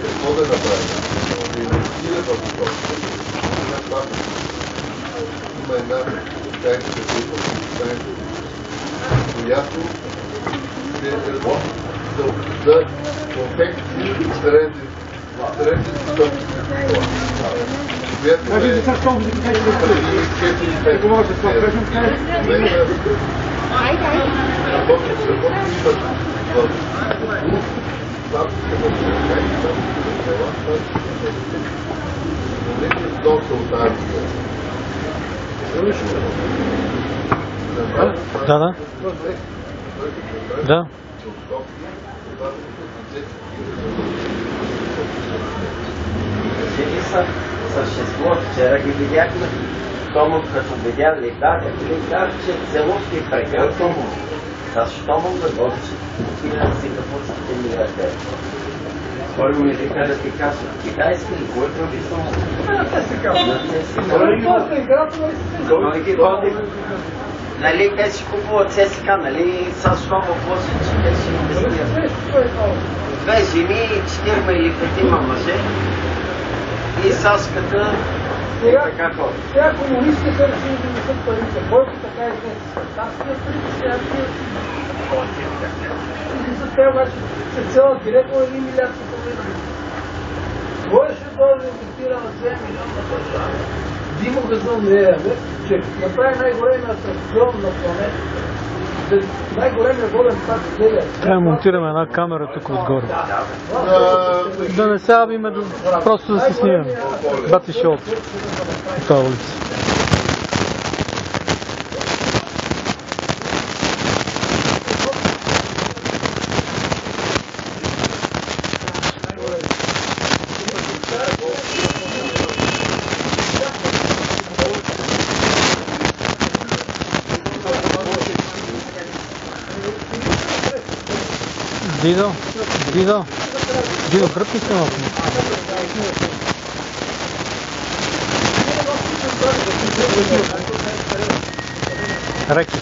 какво да направим? Да инвестира в това. Има една тайна която се работи за конфекции средни стоки. Която е Да. Да. Жили са същество, вчера ги видяхме. Томов като видя лидар, че целувки прегърт Томов. Защо му да говориш? Отида си капуците милиардер. Кой ми вика да ти кажа? Китайски ли? Кой прави само? Кой ги води? Нали те си купуват ССК, нали с нова площа, че те си инвестират. Две жени, 4 или 5 мъже и Саската и така хора. Сега комунистите решили да несат парите. Който така изнесе светарския пари, сега и за те обаче се цела директно 1 милиард и половина. Кой ще дойде да инвестира на 2 милиона държави? Димо газон не е, че направи най-големия атракцион на планета. Най-големия воден парк в Делия. Трябва да монтираме една камера тук отгоре. Да не се абиме, просто да се снимаме. Бати шоу в тази улица. Дидо, дръпни се малко. Реки.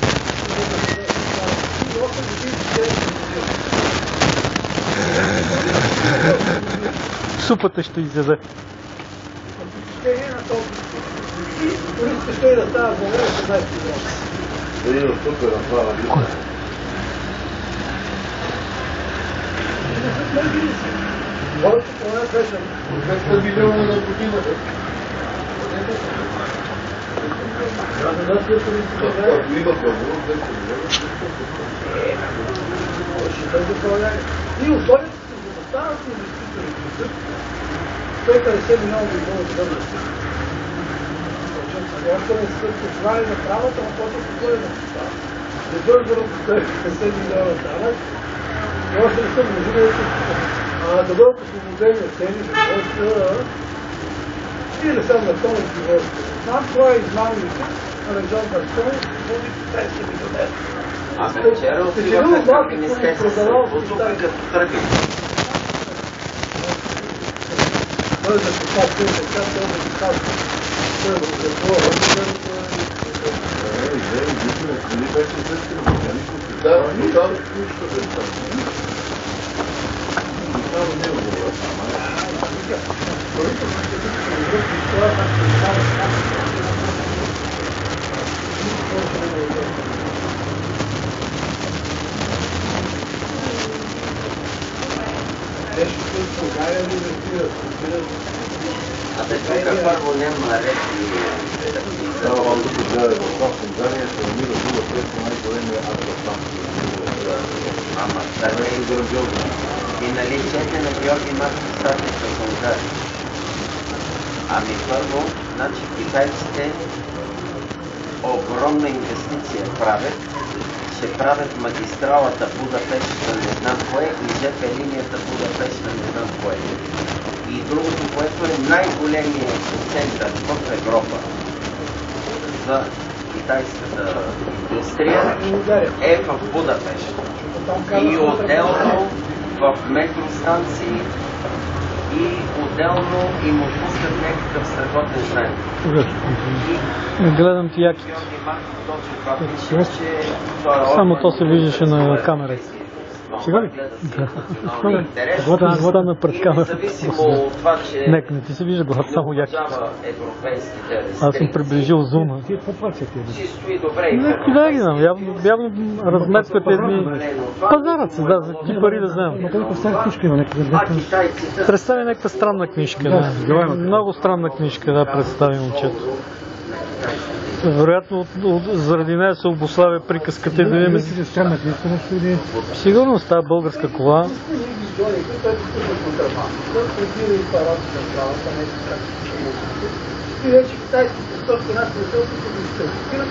Супата ще изяде. Туристите ще и да стават за време, ще знаете си един от тук да направя листа. Моето поне беше 200 милиона на годината. Ако има договор, 200 милиона. И условията се застават инвеститори, 150 милиона да бъдат възрасти. Още не са почвали на правата, но после се бъде да поставят. Не бъдат върху 150 милиона дават, и още не са можели да бъдат освободени от тези живота. И не съм на този живот. Знам това е измамните, Александър Барстони, води китайски милионер. Аз вчера отиваха към Министерството, тук като тръгли. Той да се паси, така той да се паси. Той да се паси. Да, но там нищо да е там. Само не го говоря. А тук първо няма ред и тук да е в Танзания се намира друга средства най-големия атлантан. Ама, и нали чете на Георги Марков стати с Унгария. Ами първо, значи китайците огромна инвестиция правят, ще правят магистралата Будапешта не знам кое и ЖП линията Будапешта не знам кое. И другото, което е най-големият център в Европа за китайската индустрия е в Будапешта. И отделно в метростанции и отделно им отпускат някакъв страхотен знак. Гледам ти яките. Само то се виждаше на камерата. Сега ли? Да. Стана пред камера. Независимо от това, че Не ти се вижда главата само яки. европейските Аз съм приближил зума. чисто и добре. Не, куда ги знам? Явно разметкат едни... Пазарът се, да, за какви пари да знам. Представи някаква странна книжка, да. Много странна книжка, да, представи момчето. Вероятно заради нея се обославя приказката и да видим. Сигурно става българска кола. И вече китайските стоки нас не са опитали.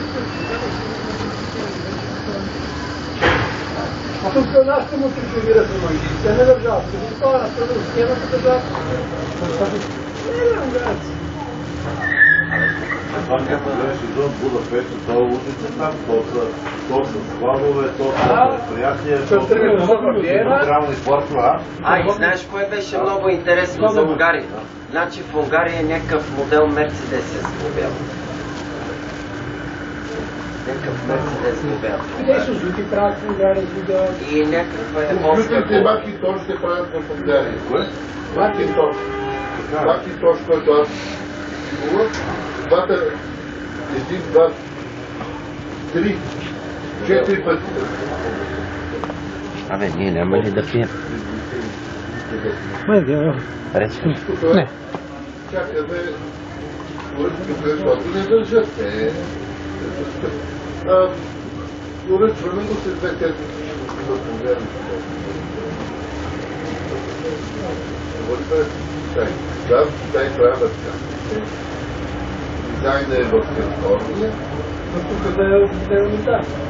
Тук нашата му триквира за магии. Те не държават. Това е направо схемата държавата. Това като гледаш извън Будапешта, това е улица там, то са складове, то са предприятия, то са индустриални паркове. И знаеш кое беше много интересно за Унгария? Значи в Унгария някакъв модел Мерцедес се сглобява. Някакъв Мерцедес сглобява. И Сузуки правят в Унгария, и някаква японска Компютърите кола. Макинтош ще правят в Унгария. Кое? Макинтош. Макинтош, който аз купувах. Двата, един, два, три, 4 пъти. Абе, ние няма ли да пием? Рече. Не. Чакаме поръчката, защото не държат. Поръчваме го след 2 седмици. Да, в Китай правят така. Дизайна е в Калифорния,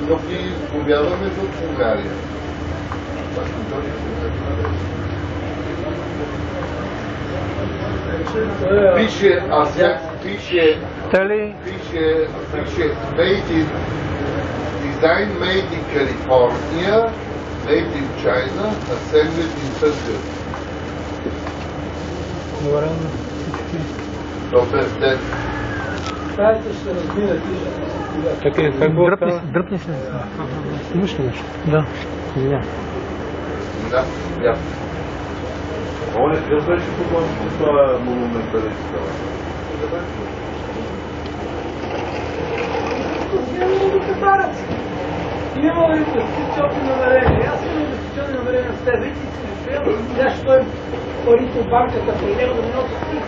но ги повядваме в Унгария. Пише Асяк, пише made in design made in California, made in China, assembled in Tokyo. Добър ден. Дръпни се. Имаш ли нещо? Да. Да, да. Он е къс беше по-гонщи това монументалист? Имало инвестиционни намерения. Аз имам инвестиционни намерения с тебе. Защо парите от банката при него да не носят